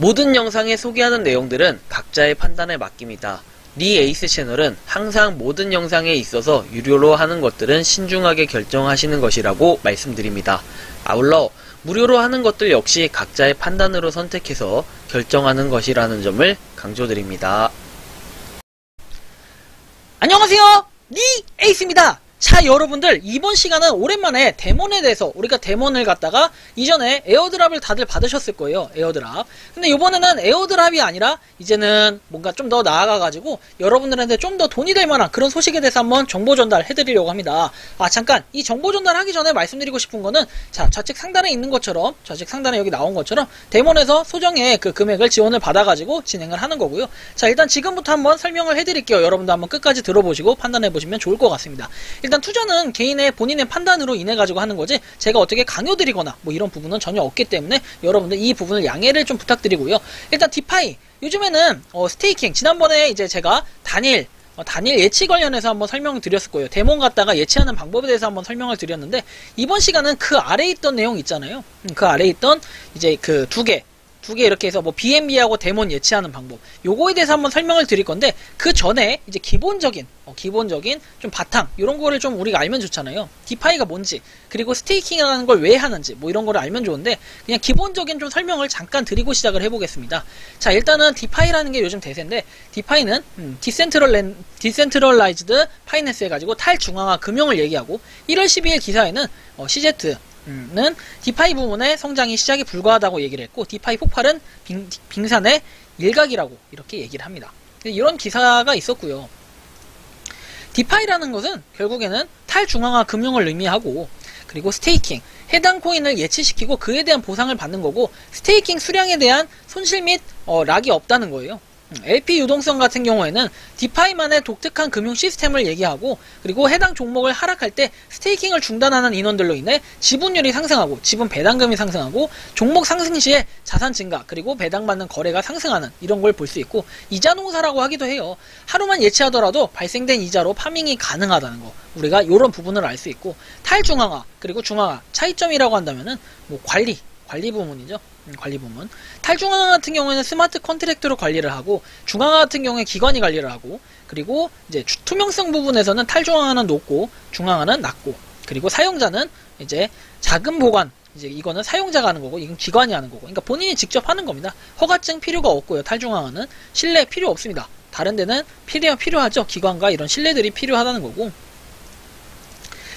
모든 영상에 소개하는 내용들은 각자의 판단에 맡깁니다. 리 에이스 채널은 항상 모든 영상에 있어서 유료로 하는 것들은 신중하게 결정하시는 것이라고 말씀드립니다. 아울러 무료로 하는 것들 역시 각자의 판단으로 선택해서 결정하는 것이라는 점을 강조드립니다. 안녕하세요, 리 에이스입니다. 자, 여러분들, 이번 시간은 오랜만에 데몬에 대해서, 우리가 데몬을 갖다가 이전에 에어드랍을 다들 받으셨을 거예요. 에어드랍. 근데 이번에는 에어드랍이 아니라 이제는 뭔가 좀 더 나아가가지고 여러분들한테 좀 더 돈이 될 만한 그런 소식에 대해서 한번 정보 전달해드리려고 합니다. 잠깐 이 정보 전달하기 전에 말씀드리고 싶은 거는, 자, 좌측 상단에 있는 것처럼, 좌측 상단에 여기 나온 것처럼 데몬에서 소정의 그 금액을 지원을 받아가지고 진행을 하는 거고요. 자, 일단 지금부터 한번 설명을 해드릴게요. 여러분들 한번 끝까지 들어보시고 판단해보시면 좋을 것 같습니다. 일단 투자는 개인의 본인의 판단으로 인해 가지고 하는 거지, 제가 어떻게 강요드리거나 뭐 이런 부분은 전혀 없기 때문에 여러분들 이 부분을 양해를 좀 부탁드리고요. 일단 디파이, 요즘에는 스테이킹, 지난번에 이제 제가 단일 예치 관련해서 한번 설명을 드렸을 거예요. 데몬 갖다가 예치하는 방법에 대해서 한번 설명을 드렸는데, 이번 시간은 그 아래에 있던 내용 있잖아요. 그 아래에 있던 이제 그 두 개 이렇게 해서 뭐 BNB하고 데몬 예치하는 방법, 요거에 대해서 한번 설명을 드릴 건데, 그 전에 이제 기본적인 좀 바탕, 요런 거를 좀 우리가 알면 좋잖아요. 디파이가 뭔지, 그리고 스테이킹이라는 걸 왜 하는지, 뭐 이런 거를 알면 좋은데, 그냥 기본적인 좀 설명을 잠깐 드리고 시작을 해보겠습니다. 자, 일단은 디파이라는 게 요즘 대세인데, 디파이는 디센트럴라이즈드 파이낸스 해가지고 탈중앙화 금융을 얘기하고, 1월 12일 기사에는 CZ 는 디파이 부문의 성장이 시작이 불가하다고 얘기를 했고, 디파이 폭발은 빙산의 일각이라고 이렇게 얘기를 합니다. 이런 기사가 있었고요. 디파이라는 것은 결국에는 탈중앙화 금융을 의미하고, 그리고 스테이킹, 해당 코인을 예치시키고 그에 대한 보상을 받는 거고, 스테이킹 수량에 대한 손실 및 락이 없다는 거예요. LP 유동성 같은 경우에는 디파이만의 독특한 금융 시스템을 얘기하고, 그리고 해당 종목을 하락할 때 스테이킹을 중단하는 인원들로 인해 지분율이 상승하고, 지분 배당금이 상승하고, 종목 상승 시에 자산 증가, 그리고 배당받는 거래가 상승하는 이런 걸 볼 수 있고, 이자 농사라고 하기도 해요. 하루만 예치하더라도 발생된 이자로 파밍이 가능하다는 거, 우리가 이런 부분을 알 수 있고, 탈중앙화 그리고 중앙화 차이점이라고 한다면은 뭐 관리 부문이죠. 관리 부문. 탈중앙화 같은 경우에는 스마트 컨트랙트로 관리를 하고, 중앙화 같은 경우에 기관이 관리를 하고, 그리고 이제 투명성 부분에서는 탈중앙화는 높고 중앙화는 낮고, 그리고 사용자는 이제 자금 보관, 이제 이거는 사용자가 하는 거고, 이건 기관이 하는 거고, 그러니까 본인이 직접 하는 겁니다. 허가증 필요가 없고요. 탈중앙화는 신뢰 필요 없습니다. 다른 데는 필요하죠. 기관과 이런 신뢰들이 필요하다는 거고.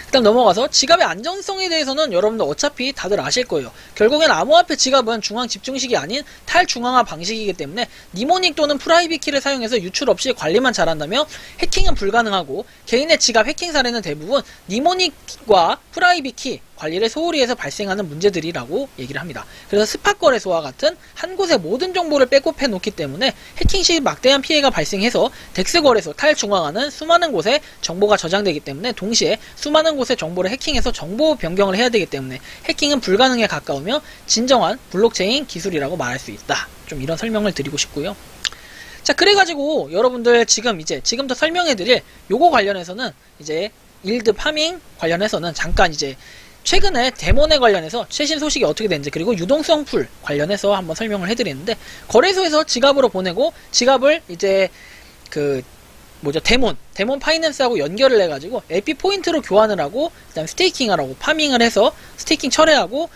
일단 넘어가서 지갑의 안전성에 대해서는 여러분들 어차피 다들 아실 거예요. 결국엔 암호화폐 지갑은 중앙 집중식이 아닌 탈중앙화 방식이기 때문에 니모닉 또는 프라이빗 키를 사용해서 유출 없이 관리만 잘한다면 해킹은 불가능하고, 개인의 지갑 해킹 사례는 대부분 니모닉과 프라이빗 키 관리를 소홀히 해서 발생하는 문제들이라고 얘기를 합니다. 그래서 스팟 거래소와 같은 한 곳에 모든 정보를 백업해 놓기 때문에 해킹 시 막대한 피해가 발생해서 덱스 거래소 탈중앙화는 수많은 곳에 정보가 저장되기 때문에 동시에 수많은 곳의 정보를 해킹해서 정보 변경을 해야 되기 때문에 해킹은 불가능에 가까우며 진정한 블록체인 기술이라고 말할 수 있다. 좀 이런 설명을 드리고 싶고요. 자, 그래가지고 여러분들 지금부터 설명해드릴 요거 관련해서는 이제 일드 파밍 관련해서는 잠깐 이제 최근에 데몬에 관련해서 최신 소식이 어떻게 되는지, 그리고 유동성 풀 관련해서 한번 설명을 해드리는데, 거래소에서 지갑으로 보내고 지갑을 이제 데몬 파이낸스하고 연결을 해가지고 LP 포인트로 교환을 하고, 그다음 스테이킹을 하고 파밍을 해서 스테이킹 철회하고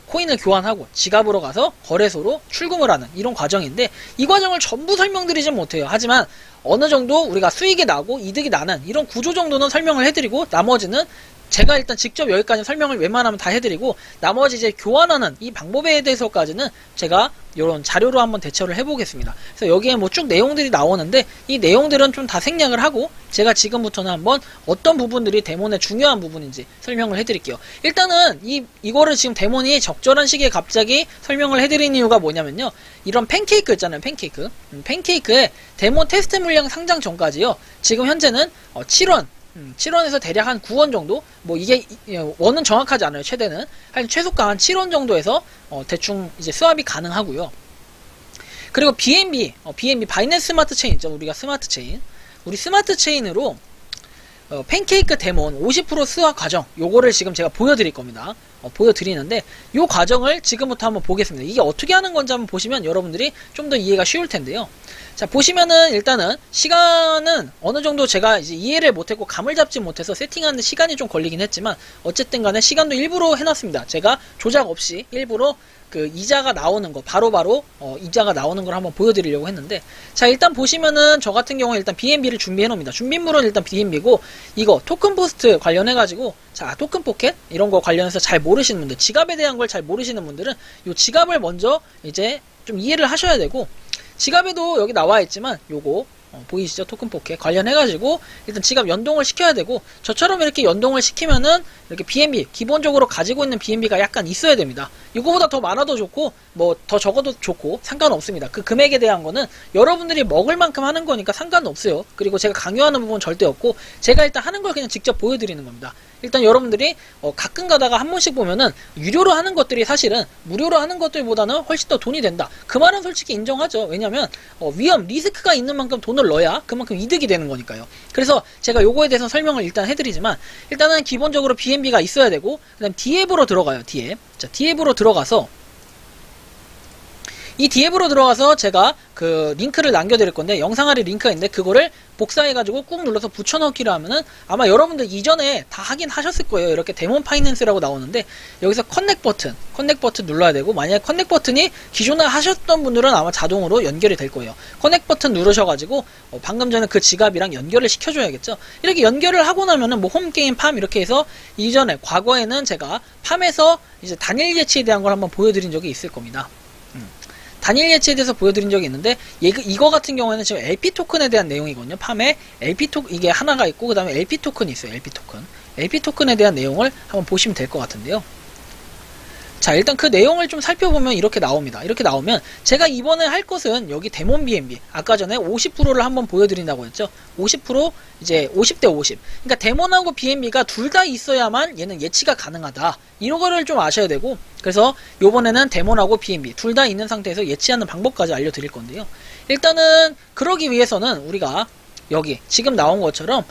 코인을 교환하고 지갑으로 가서 거래소로 출금을 하는 이런 과정인데, 이 과정을 전부 설명드리진 못해요. 하지만 어느 정도 우리가 수익이 나고 이득이 나는 이런 구조 정도는 설명을 해드리고, 나머지는 제가 일단 직접 여기까지 설명을 웬만하면 다 해드리고, 나머지 이제 교환하는 이 방법에 대해서까지는 제가 이런 자료로 한번 대처를 해보겠습니다. 그래서 여기에 뭐 쭉 내용들이 나오는데, 이 내용들은 좀 다 생략을 하고, 제가 지금부터는 한번 어떤 부분들이 데몬의 중요한 부분인지 설명을 해드릴게요. 일단은 이거를 지금 데몬이 적절한 시기에 갑자기 설명을 해드린 이유가 뭐냐면요, 이런 팬케이크 있잖아요. 팬케이크에 데몬 테스트 물량 상장 전까지요, 지금 현재는 7원에서 대략 한 9원 정도, 뭐 이게 원은 정확하지 않아요. 최대는 한 최소가 한 7원 정도에서 대충 이제 스왑이 가능하고요. 그리고 BNB 바이낸스 스마트 체인 있죠. 우리 스마트 체인으로 팬케이크 데몬 50% 스왑 과정, 요거를 지금 제가 보여드릴 겁니다. 보여드리는데 이 과정을 지금부터 한번 보겠습니다. 이게 어떻게 하는 건지 한번 보시면 여러분들이 좀 더 이해가 쉬울 텐데요. 자, 보시면은 일단은 시간은 어느 정도 제가 이제 이해를 못했고 감을 잡지 못해서 세팅하는데 시간이 좀 걸리긴 했지만 어쨌든 간에 시간도 일부러 해놨습니다. 제가 조작 없이 일부러 그 이자가 나오는 거 바로바로 이자가 나오는 걸 한번 보여드리려고 했는데, 자, 일단 보시면은 저 같은 경우에 일단 BNB를 준비해 놓습니다. 준비물은 일단 BNB고, 이거 토큰 부스트 관련해 가지고, 자, 토큰 포켓 이런 거 관련해서 잘 모르시는 분들, 지갑에 대한 걸 잘 모르시는 분들은 요 지갑을 먼저 이제 좀 이해를 하셔야 되고, 지갑에도 여기 나와 있지만 요거 보이시죠? 토큰 포켓 관련해가지고 일단 지갑 연동을 시켜야 되고, 저처럼 이렇게 연동을 시키면은 이렇게 BNB 기본적으로 가지고 있는 BNB가 약간 있어야 됩니다. 이거보다 더 많아도 좋고 뭐 더 적어도 좋고 상관없습니다. 그 금액에 대한 거는 여러분들이 먹을 만큼 하는 거니까 상관없어요. 그리고 제가 강요하는 부분 절대 없고, 제가 일단 하는 걸 그냥 직접 보여드리는 겁니다. 일단 여러분들이 가끔 가다가 한 번씩 보면은 유료로 하는 것들이 사실은 무료로 하는 것들보다는 훨씬 더 돈이 된다. 그 말은 솔직히 인정하죠. 왜냐면 위험, 리스크가 있는 만큼 돈을 넣어야 그만큼 이득이 되는 거니까요. 그래서 제가 요거에 대해서 설명을 일단 해드리지만, 일단은 기본적으로 BNB가 있어야 되고, 그 다음 D앱으로 들어가요. D앱. 자, D앱으로 들어가서 이 D앱으로 들어가서 제가 그 링크를 남겨드릴 건데, 영상 아래 링크가 있는데 그거를 복사해가지고 꾹 눌러서 붙여넣기를 하면은 아마 여러분들 이전에 다 하긴 하셨을 거예요. 이렇게 데몬 파이낸스라고 나오는데 여기서 커넥 버튼 눌러야 되고, 만약에 커넥 버튼이 기존에 하셨던 분들은 아마 자동으로 연결이 될 거예요. 커넥 버튼 누르셔가지고 방금 전에 그 지갑이랑 연결을 시켜줘야겠죠. 이렇게 연결을 하고 나면은 뭐 홈게임 팜 이렇게 해서, 이전에 과거에는 제가 팜에서 이제 단일 예치에 대한 걸 한번 보여드린 적이 있을 겁니다. 단일 예치에 대해서 보여드린 적이 있는데, 이거 같은 경우에는 지금 LP 토큰에 대한 내용이거든요. 팜에 LP 토큰 이게 하나가 있고, 그 다음에 LP 토큰이 있어요. LP 토큰에 대한 내용을 한번 보시면 될 것 같은데요. 자, 일단 그 내용을 좀 살펴보면 이렇게 나옵니다. 이렇게 나오면 제가 이번에 할 것은 여기 데몬 BNB, 아까 전에 50%를 한번 보여드린다고 했죠. 50% 이제 50대 50. 그러니까 데몬하고 BNB가 둘 다 있어야만 얘는 예치가 가능하다. 이런 거를 좀 아셔야 되고, 그래서 요번에는 데몬하고 BNB 둘 다 있는 상태에서 예치하는 방법까지 알려드릴 건데요. 일단은 그러기 위해서는 우리가 여기 지금 나온 것처럼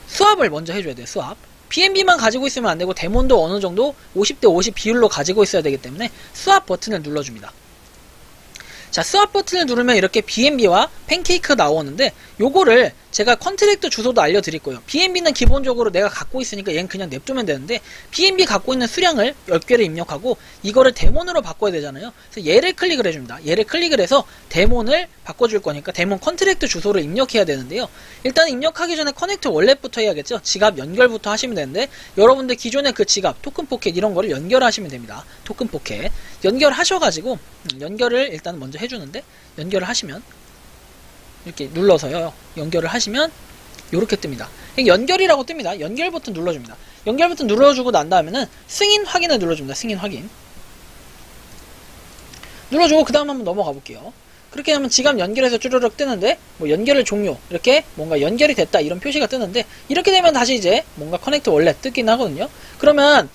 수압을 먼저 해줘야 돼요. 수압. BNB만 가지고 있으면 안되고 데몬도 어느정도 50대 50 비율로 가지고 있어야 되기 때문에 수압 버튼을 눌러줍니다. 자, 수압 버튼을 누르면 이렇게 BNB와 팬케이크가 나오는데, 요거를 제가 컨트랙트 주소도 알려드릴 거예요. BNB는 기본적으로 내가 갖고 있으니까 얘는 그냥 냅두면 되는데, BNB 갖고 있는 수량을 10개를 입력하고 이거를 데몬으로 바꿔야 되잖아요. 그래서 얘를 클릭을 해줍니다. 얘를 클릭을 해서 데몬을 바꿔줄 거니까 데몬 컨트랙트 주소를 입력해야 되는데요. 일단 입력하기 전에 커넥트 월렛부터 해야겠죠. 지갑 연결부터 하시면 되는데, 여러분들 기존의 그 지갑, 토큰 포켓 이런 거를 연결하시면 됩니다. 토큰 포켓 연결하셔가지고 연결을 일단 먼저 해주는데, 연결을 하시면 이렇게 눌러서요, 연결을 하시면 요렇게 뜹니다. 연결이라고 뜹니다. 연결 버튼 눌러줍니다. 연결 버튼 눌러주고 난 다음에는 승인 확인을 눌러줍니다. 승인 확인 눌러주고 그 다음 한번 넘어가 볼게요. 그렇게 하면 지갑 연결해서 쭈르륵 뜨는데, 뭐 연결을 종료, 이렇게 뭔가 연결이 됐다 이런 표시가 뜨는데, 이렇게 되면 다시 이제 뭔가 커넥트 월렛 뜨긴 하거든요. 그러면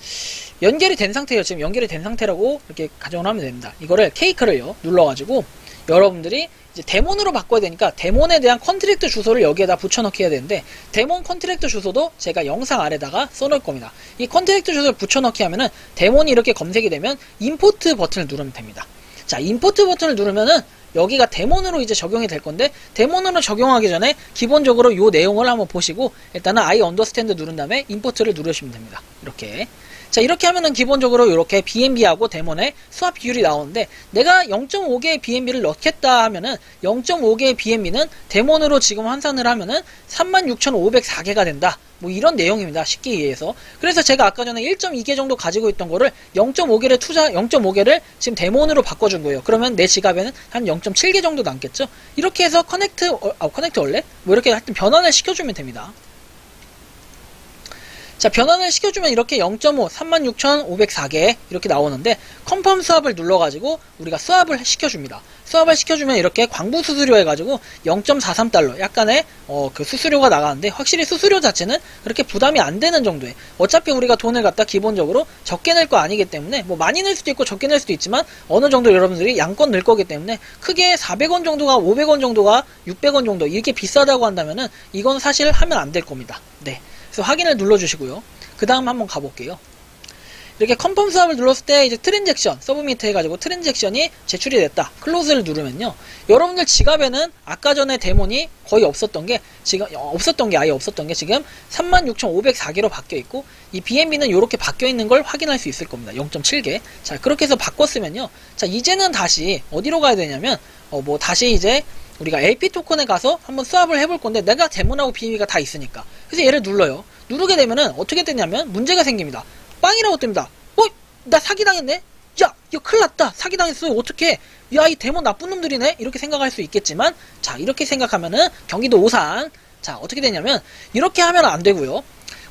연결이 된 상태예요. 지금 연결이 된 상태라고 이렇게 가정을 하면 됩니다. 이거를 케이크를요 눌러가지고 여러분들이 이제 데몬으로 바꿔야 되니까 데몬에 대한 컨트랙트 주소를 여기에다 붙여넣기 해야 되는데, 데몬 컨트랙트 주소도 제가 영상 아래다가 써놓을 겁니다. 이 컨트랙트 주소를 붙여넣기 하면은 데몬이 이렇게 검색이 되면 임포트 버튼을 누르면 됩니다. 자, 임포트 버튼을 누르면은 여기가 데몬으로 이제 적용이 될 건데, 데몬으로 적용하기 전에 기본적으로 요 내용을 한번 보시고 일단은 I understand 누른 다음에 임포트를 누르시면 됩니다. 이렇게. 자, 이렇게 하면은 기본적으로 이렇게 BNB하고 데몬의 수압 비율이 나오는데, 내가 0.5개의 BNB를 넣겠다 하면은 0.5개의 BNB는 데몬으로 지금 환산을 하면은 36,504개가 된다. 뭐 이런 내용입니다. 쉽게 이해해서. 그래서 제가 아까 전에 1.2개 정도 가지고 있던 거를 0.5개를 지금 데몬으로 바꿔준 거예요. 그러면 내 지갑에는 한 0.7개 정도 남겠죠. 이렇게 해서 커넥트 월렛? 뭐 이렇게 하여튼 변환을 시켜주면 됩니다. 자, 변환을 시켜주면 이렇게 0.5, 36,504개 이렇게 나오는데, 컨펌 수압을 눌러가지고 우리가 수압을 시켜줍니다. 수압을 시켜주면 이렇게 광부 수수료 해가지고 0.43달러 약간의 그 수수료가 나가는데, 확실히 수수료 자체는 그렇게 부담이 안 되는 정도에, 어차피 우리가 돈을 갖다 기본적으로 적게 낼 거 아니기 때문에, 뭐 많이 낼 수도 있고 적게 낼 수도 있지만 어느 정도 여러분들이 양껏 낼 거기 때문에, 크게 400원 정도가 500원 정도가 600원 정도 이렇게 비싸다고 한다면은 이건 사실 하면 안 될 겁니다. 네. 그래서 확인을 눌러주시고요. 그 다음 한번 가볼게요. 이렇게 컨펌 수압을 눌렀을 때 이제 트랜잭션, 서브미트 해가지고 트랜잭션이 제출이 됐다. 클로즈를 누르면요. 여러분들 지갑에는 아까 전에 데몬이 거의 없었던 게 지금 아예 없었던 게 지금 36,504개로 바뀌어 있고 이 BNB는 이렇게 바뀌어 있는 걸 확인할 수 있을 겁니다. 0.7개. 자, 그렇게 해서 바꿨으면요. 자, 이제는 다시 어디로 가야 되냐면 다시 이제 우리가 LP 토큰에 가서 한번 수합을 해볼 건데 내가 데몬하고 BNB가 다 있으니까. 그래서 얘를 눌러요. 누르게 되면은 어떻게 되냐면 문제가 생깁니다. 빵이라고 뜹니다. 나 사기당했네? 야, 이거 큰일 났다. 사기당했어. 어떡해. 야, 이 데몬 나쁜 놈들이네? 이렇게 생각할 수 있겠지만, 자, 이렇게 생각하면은 경기도 오산. 자, 어떻게 되냐면, 이렇게 하면 안 되고요.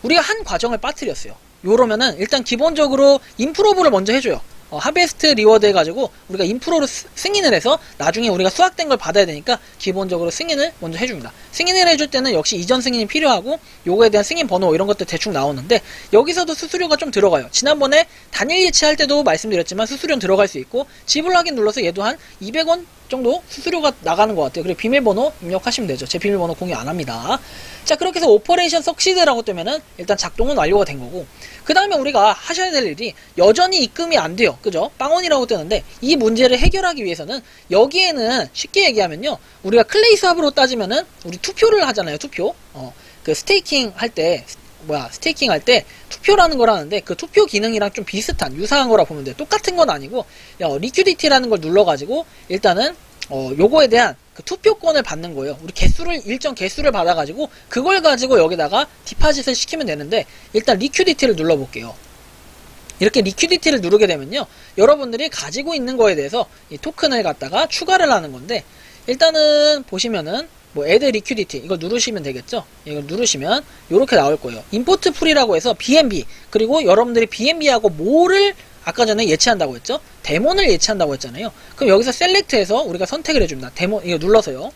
우리가 한 과정을 빠뜨렸어요. 요러면은 일단 기본적으로 인프로브를 먼저 해줘요. 하베스트 리워드 해가지고 우리가 인프로로 승인을 해서 나중에 우리가 수확된 걸 받아야 되니까 기본적으로 승인을 먼저 해줍니다. 승인을 해줄 때는 역시 이전 승인이 필요하고 요거에 대한 승인 번호 이런 것들 대충 나오는데 여기서도 수수료가 좀 들어가요. 지난번에 단일 예치할 때도 말씀드렸지만 수수료는 들어갈 수 있고 지불 확인 눌러서 얘도 한 200원 정도 수수료가 나가는 것 같아요. 그리고 비밀번호 입력하시면 되죠. 제 비밀번호 공유 안 합니다. 자, 그렇게 해서 오퍼레이션 석시드라고 뜨면은 일단 작동은 완료가 된 거고 그 다음에 우리가 하셔야 될 일이 여전히 입금이 안 돼요. 그죠? 빵원이라고 뜨는데 이 문제를 해결하기 위해서는 여기에는 쉽게 얘기하면요. 우리가 클레이 수합으로 따지면은 우리 투표를 하잖아요. 투표. 그 스테이킹 할 때 스테이킹 할 때 투표라는 걸 하는데 그 투표 기능이랑 좀 비슷한 유사한 거라 보면 돼요. 똑같은 건 아니고 리퀴디티라는 걸 눌러가지고 일단은 요거에 대한 그 투표권을 받는 거예요. 우리 일정 개수를 받아가지고 그걸 가지고 여기다가 디파짓을 시키면 되는데 일단 리퀴디티를 눌러볼게요. 이렇게 리퀴디티를 누르게 되면요. 여러분들이 가지고 있는 거에 대해서 이 토큰을 갖다가 추가를 하는 건데 일단은 보시면은 add liquidity 이걸 누르시면 되겠죠. 이걸 누르시면 이렇게 나올 거예요. import 풀이라고 해서 BNB 그리고 여러분들이 BNB하고 뭐를 아까 전에 예치한다고 했죠. 데몬을 예치한다고 했잖아요. 그럼 여기서 셀렉트해서 우리가 선택을 해줍니다. 데몬 이거 눌러서요.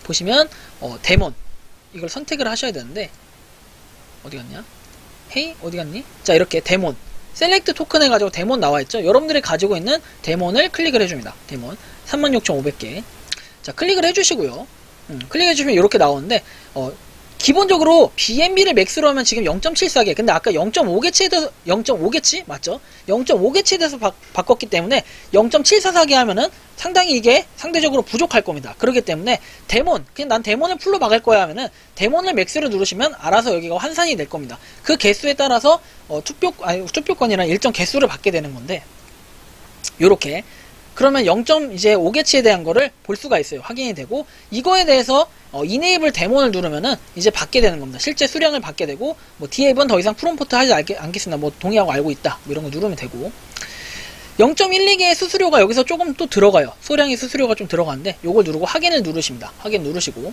보시면 데몬 이걸 선택을 하셔야 되는데 어디 갔냐? 헤이 어디 갔니? 자 이렇게 데몬 셀렉트 토큰 해가지고 데몬 나와있죠. 여러분들이 가지고 있는 데몬을 클릭을 해줍니다. 데몬 36,500개 자 클릭을 해주시고요. 클릭해주시면 이렇게 나오는데 기본적으로 BNB를 맥스로 하면 지금 0.74개 근데 아까 0.5개치에 맞죠? 0.5개치에 대해서 바꿨기 때문에 0.744개 하면은 상당히 이게 상대적으로 부족할 겁니다. 그렇기 때문에 데몬 그냥 난 데몬을 풀로 박을 거야 하면은 데몬을 맥스로 누르시면 알아서 여기가 환산이 될 겁니다. 그 개수에 따라서 투표권이랑 일정 개수를 받게 되는 건데 요렇게 그러면 0.5개치에 대한 거를 볼 수가 있어요. 확인이 되고 이거에 대해서 이네이블 데몬을 누르면은 이제 받게 되는 겁니다. 실제 수량을 받게 되고 디앱은 더 이상 프롬포트 하지 않겠습니다. 동의하고 알고 있다. 이런 거 누르면 되고 0.12개의 수수료가 여기서 조금 또 들어가요. 소량의 수수료가 좀 들어가는데 요걸 누르고 확인을 누르십니다. 확인 누르시고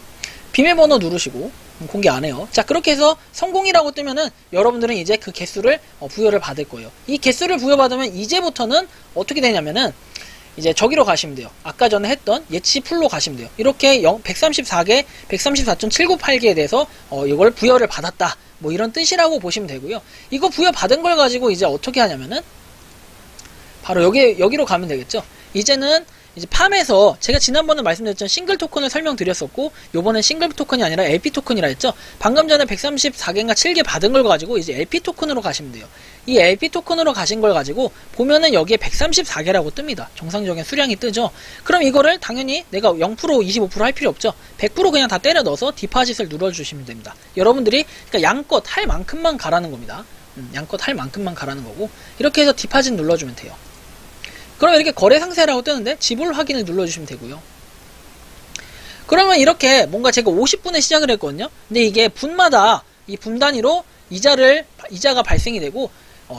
비밀번호 누르시고 공개 안 해요. 자 그렇게 해서 성공이라고 뜨면은 여러분들은 이제 그 개수를 부여를 받을 거예요. 이 개수를 부여받으면 이제부터는 어떻게 되냐면은 이제 저기로 가시면 돼요. 아까 전에 했던 예치 풀로 가시면 돼요. 이렇게 134개, 134.798개에 대해서 이걸 부여를 받았다. 이런 뜻이라고 보시면 되고요. 이거 부여 받은 걸 가지고 이제 어떻게 하냐면은 바로 여기로 가면 되겠죠. 이제는 이제 팜에서 제가 지난번에 말씀드렸던 싱글 토큰을 설명드렸었고 요번엔 싱글 토큰이 아니라 LP 토큰이라 했죠. 방금 전에 134개인가 7개 받은 걸 가지고 이제 LP 토큰으로 가시면 돼요. 이 LP 토큰으로 가신 걸 가지고 보면은 여기에 134개라고 뜹니다. 정상적인 수량이 뜨죠. 그럼 이거를 당연히 내가 0% 25% 할 필요 없죠. 100% 그냥 다 때려 넣어서 디파짓을 눌러주시면 됩니다. 여러분들이 그러니까 양껏 할 만큼만 가라는 겁니다. 양껏 할 만큼만 가라는 거고 이렇게 해서 디파짓 눌러주면 돼요. 그럼 이렇게 거래 상세라고 뜨는데 지불 확인을 눌러주시면 되고요. 그러면 이렇게 뭔가 제가 50분에 시작을 했거든요. 근데 이게 분마다 이 분 단위로 이자가 발생이 되고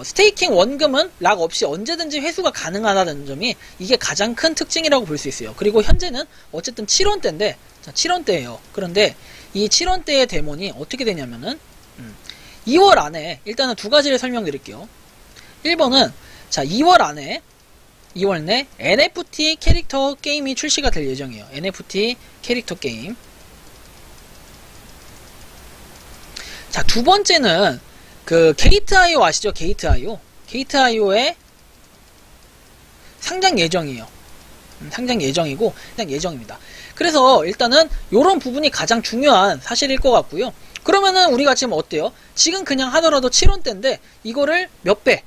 스테이킹 원금은 락 없이 언제든지 회수가 가능하다는 점이 이게 가장 큰 특징이라고 볼 수 있어요. 그리고 현재는 어쨌든 7원대인데 7원대예요. 그런데 이 7원대의 데몬이 어떻게 되냐면은 2월 안에 일단은 두 가지를 설명드릴게요. 1번은 자 2월 내 NFT 캐릭터 게임이 출시가 될 예정이에요. NFT 캐릭터 게임. 자, 두 번째는 그 게이트.io 아시죠? 게이트.io. 게이트.io의 상장 예정이에요. 상장 예정이고 그냥 예정입니다. 그래서 일단은 요런 부분이 가장 중요한 사실일 것 같고요. 그러면은 우리가 지금 어때요? 지금 그냥 하더라도 7원대인데 이거를 몇 배,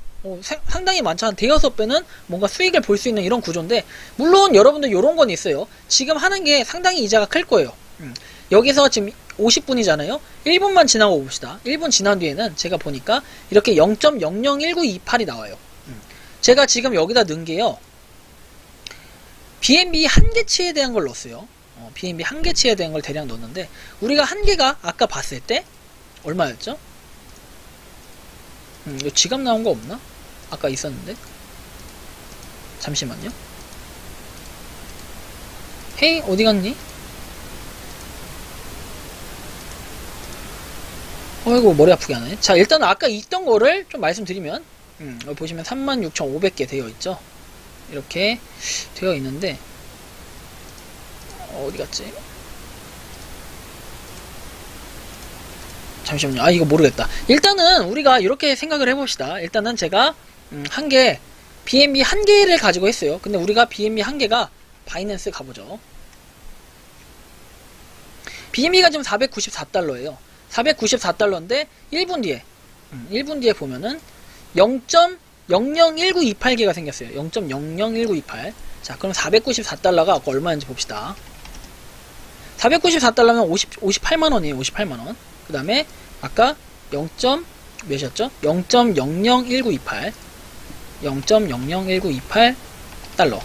상당히 많죠. 한 대여섯 배는 뭔가 수익을 볼 수 있는 이런 구조인데, 물론 여러분들 요런 건 있어요. 지금 하는 게 상당히 이자가 클 거예요. 여기서 지금 50분이잖아요. 1분만 지나고 봅시다. 1분 지난 뒤에는 제가 보니까 이렇게 0.001928이 나와요. 제가 지금 여기다 넣은 게요, BNB 한계치에 대한 걸 넣었어요. BNB 한계치에 대한 걸 대략 넣었는데, 우리가 한계가 아까 봤을 때 얼마였죠? 이거 지갑 나온 거 없나? 아까 있었는데. 잠시만요. 헤이, 어디 갔니? 어이구, 머리 아프게 하네. 자, 일단 아까 있던 거를 좀 말씀드리면, 여기 보시면 36,500개 되어 있죠. 이렇게 되어 있는데, 어디 갔지? 잠시만요. 아, 이거 모르겠다. 일단은 우리가 이렇게 생각을 해봅시다. 일단은 제가 한 개, BNB 한 개를 가지고 했어요. 근데 우리가 BNB 한 개가 바이낸스 가보죠. BNB가 지금 494달러예요. 494달러인데 1분 뒤에 보면은 0.001928개가 생겼어요. 0.001928. 자, 그럼 494달러가 아까 얼마인지 봅시다. 494달러면 58만원이에요. 58만원. 그 다음에 아까 0. 몇이었죠? 0.001928 0.001928달러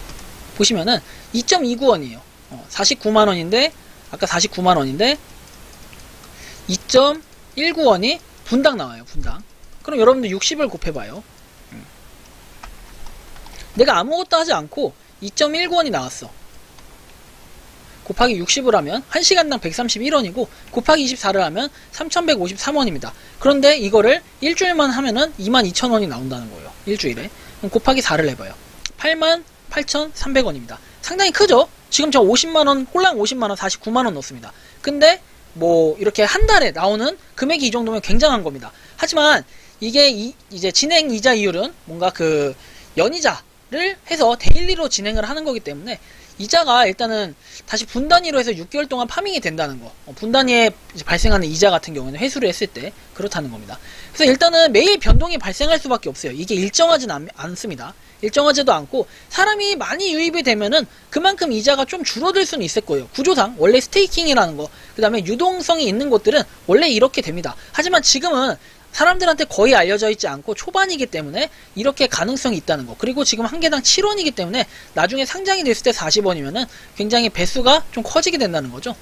보시면은 2.29원이에요 49만원인데 아까 49만원인데 2.19원이 분당 나와요. 분당. 그럼 여러분들 60을 곱해봐요. 내가 아무것도 하지 않고 2.19원이 나왔어. 곱하기 60을 하면 1시간당 131원이고 곱하기 24를 하면 3153원입니다. 그런데 이거를 일주일만 하면은 22,000원이 나온다는 거예요. 일주일에. 그럼 곱하기 4를 해봐요. 88,300원입니다. 상당히 크죠? 지금 저 50만원, 홀랑 50만원, 49만원 넣습니다. 근데 뭐 이렇게 한 달에 나오는 금액이 이 정도면 굉장한 겁니다. 하지만 이게 이제 진행 이자 이율은 뭔가 그 연이자를 해서 데일리로 진행을 하는 거기 때문에 이자가 일단은 다시 분단위로 해서 6개월 동안 파밍이 된다는 거. 분단위에 발생하는 이자 같은 경우는 회수를 했을 때 그렇다는 겁니다. 그래서 일단은 매일 변동이 발생할 수밖에 없어요. 이게 일정하진 않습니다. 일정하지도 않고 사람이 많이 유입이 되면은 그만큼 이자가 좀 줄어들 수는 있을 거예요. 구조상 원래 스테이킹이라는 거, 그 다음에 유동성이 있는 것들은 원래 이렇게 됩니다. 하지만 지금은 사람들한테 거의 알려져 있지 않고 초반이기 때문에 이렇게 가능성이 있다는 거. 그리고 지금 한 개당 7원이기 때문에 나중에 상장이 됐을 때 40원이면은 굉장히 배수가 좀 커지게 된다는 거죠.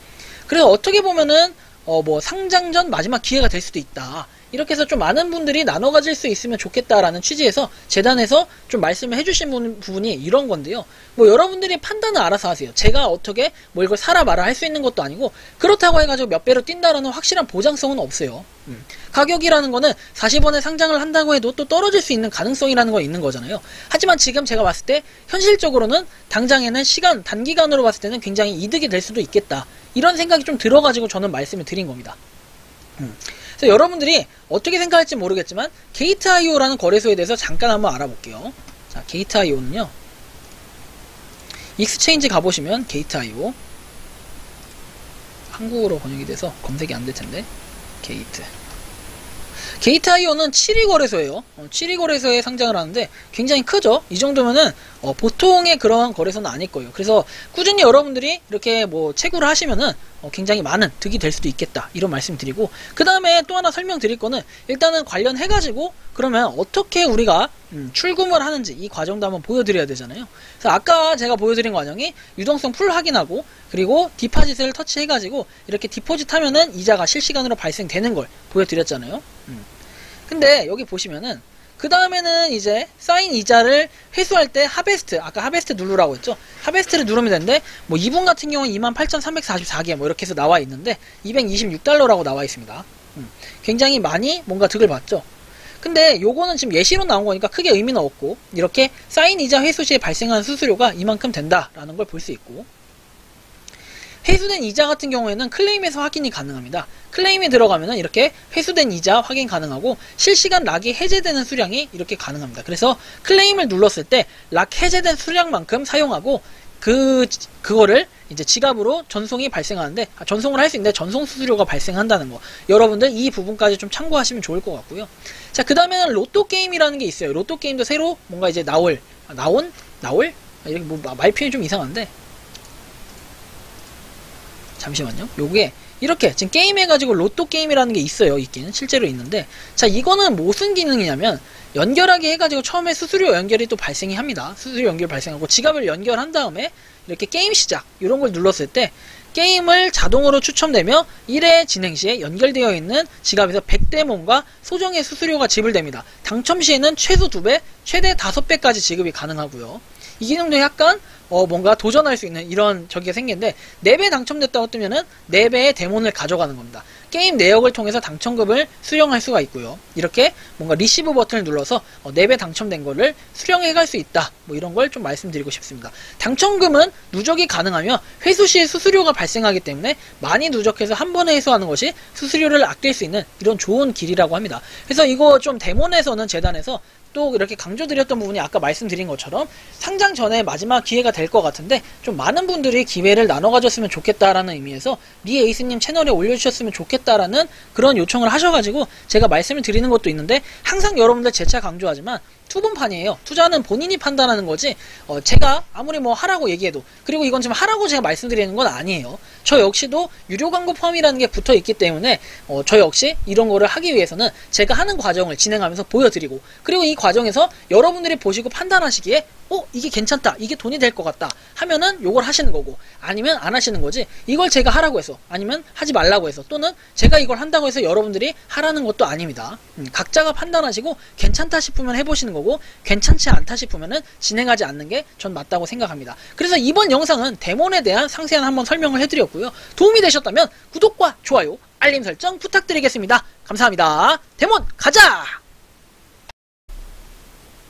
그래서 어떻게 보면은 뭐 상장 전 마지막 기회가 될 수도 있다. 이렇게 해서 좀 많은 분들이 나눠 가질 수 있으면 좋겠다라는 취지에서 재단에서 좀 말씀을 해주신 부분이 이런 건데요. 뭐 여러분들이 판단을 알아서 하세요. 제가 어떻게 뭐 이걸 사라 마라 할 수 있는 것도 아니고 그렇다고 해가지고 몇 배로 뛴다라는 확실한 보장성은 없어요. 가격이라는 거는 40원에 상장을 한다고 해도 또 떨어질 수 있는 가능성이라는 거 있는 거잖아요. 하지만 지금 제가 봤을 때 현실적으로는 당장에는 단기간으로 봤을 때는 굉장히 이득이 될 수도 있겠다. 이런 생각이 좀 들어가지고 저는 말씀을 드린 겁니다. 그래서 여러분들이 어떻게 생각할지 모르겠지만 게이트.io라는 거래소에 대해서 잠깐 한번 알아볼게요. 자, 게이트.io는요. 익스체인지 가보시면 게이트.io 한국어로 번역이 돼서 검색이 안 될 텐데 게이트.io는 7위 거래소예요. 7위 거래소에 상장을 하는데 굉장히 크죠? 이 정도면은 보통의 그러한 거래소는 아닐 거예요. 그래서 꾸준히 여러분들이 이렇게 뭐 채굴을 하시면은 굉장히 많은 득이 될 수도 있겠다. 이런 말씀 드리고, 그 다음에 또 하나 설명드릴 거는 일단은 관련해가지고 그러면 어떻게 우리가 출금을 하는지 이 과정도 한번 보여드려야 되잖아요. 그래서 아까 제가 보여드린 과정이 유동성 풀 확인하고 그리고 디파짓을 터치해가지고 이렇게 디포짓 하면은 이자가 실시간으로 발생되는 걸 보여드렸잖아요. 근데 여기 보시면은 그 다음에는 이제 쌓인 이자를 회수할 때 하베스트, 아까 하베스트 누르라고 했죠. 하베스트를 누르면 되는데 뭐 이분 같은 경우는 28,344개 뭐 이렇게 해서 나와 있는데 226달러라고 나와 있습니다. 굉장히 많이 뭔가 득을 봤죠. 근데 요거는 지금 예시로 나온 거니까 크게 의미는 없고 이렇게 쌓인 이자 회수 시에 발생하는 수수료가 이만큼 된다라는 걸 볼 수 있고, 회수된 이자 같은 경우에는 클레임에서 확인이 가능합니다. 클레임에 들어가면은 이렇게 회수된 이자 확인 가능하고 실시간 락이 해제되는 수량이 이렇게 가능합니다. 그래서 클레임을 눌렀을 때 락 해제된 수량만큼 사용하고 그거를 이제 지갑으로 전송이 발생하는데, 전송을 할 수 있는데 전송 수수료가 발생한다는 거. 여러분들 이 부분까지 좀 참고하시면 좋을 것 같고요. 자, 그 다음에는 로또 게임이라는 게 있어요. 로또 게임도 새로 뭔가 이제 나올? 이렇게 뭐 말 표현이 좀 이상한데. 잠시만요. 요게 이렇게 지금 게임해가지고 로또 게임이라는 게 있어요. 있기는 실제로 있는데, 자, 이거는 무슨 기능이냐면 연결하게 해가지고 처음에 수수료 연결이 또 발생이 합니다. 수수료 연결 발생하고 지갑을 연결한 다음에 이렇게 게임 시작 이런 걸 눌렀을 때 게임을 자동으로 추첨되며 1회 진행 시에 연결되어 있는 지갑에서 100대몬과 소정의 수수료가 지불됩니다. 당첨 시에는 최소 2배, 최대 5배까지 지급이 가능하고요. 이 기능도 약간 뭔가 도전할 수 있는 이런 저기가 생기는데, 4배 당첨됐다고 뜨면은 4배의 데몬을 가져가는 겁니다. 게임 내역을 통해서 당첨금을 수령할 수가 있고요. 이렇게 뭔가 리시브 버튼을 눌러서 4배 당첨된 거를 수령해 갈 수 있다. 뭐 이런 걸 좀 말씀드리고 싶습니다. 당첨금은 누적이 가능하며 회수 시에 수수료가 발생하기 때문에 많이 누적해서 한 번에 회수하는 것이 수수료를 아낄 수 있는 이런 좋은 길이라고 합니다. 그래서 이거 좀 데몬에서는 재단에서 또 이렇게 강조드렸던 부분이 아까 말씀드린 것처럼 상장 전에 마지막 기회가 될 것 같은데, 좀 많은 분들이 기회를 나눠 가졌으면 좋겠다라는 의미에서 리에이스님 채널에 올려주셨으면 좋겠다라는 그런 요청을 하셔가지고 제가 말씀을 드리는 것도 있는데, 항상 여러분들 재차 강조하지만 투본판이에요. 투자는 본인이 판단하는 거지 제가 아무리 뭐 하라고 얘기해도, 그리고 이건 지금 하라고 제가 말씀드리는 건 아니에요. 저 역시도 유료 광고 포함이라는 게 붙어 있기 때문에 저 역시 이런 거를 하기 위해서는 제가 하는 과정을 진행하면서 보여드리고, 그리고 이 과정에서 여러분들이 보시고 판단하시기에 이게 괜찮다, 이게 돈이 될 것 같다 하면은 요걸 하시는 거고, 아니면 안 하시는 거지, 이걸 제가 하라고 해서 아니면 하지 말라고 해서 또는 제가 이걸 한다고 해서 여러분들이 하라는 것도 아닙니다. 각자가 판단하시고 괜찮다 싶으면 해보시는 거고, 괜찮지 않다 싶으면은 진행하지 않는 게 전 맞다고 생각합니다. 그래서 이번 영상은 데몬에 대한 상세한 한번 설명을 해드렸고요. 도움이 되셨다면 구독과 좋아요, 알림 설정 부탁드리겠습니다. 감사합니다. 데몬 가자!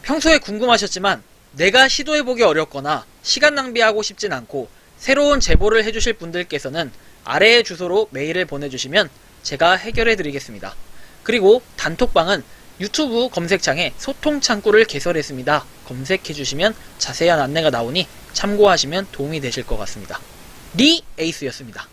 평소에 궁금하셨지만 내가 시도해보기 어렵거나 시간 낭비하고 싶진 않고 새로운 제보를 해주실 분들께서는 아래의 주소로 메일을 보내주시면 제가 해결해드리겠습니다. 그리고 단톡방은 유튜브 검색창에 소통 창구를 개설했습니다. 검색해주시면 자세한 안내가 나오니 참고하시면 도움이 되실 것 같습니다. 리에이스였습니다.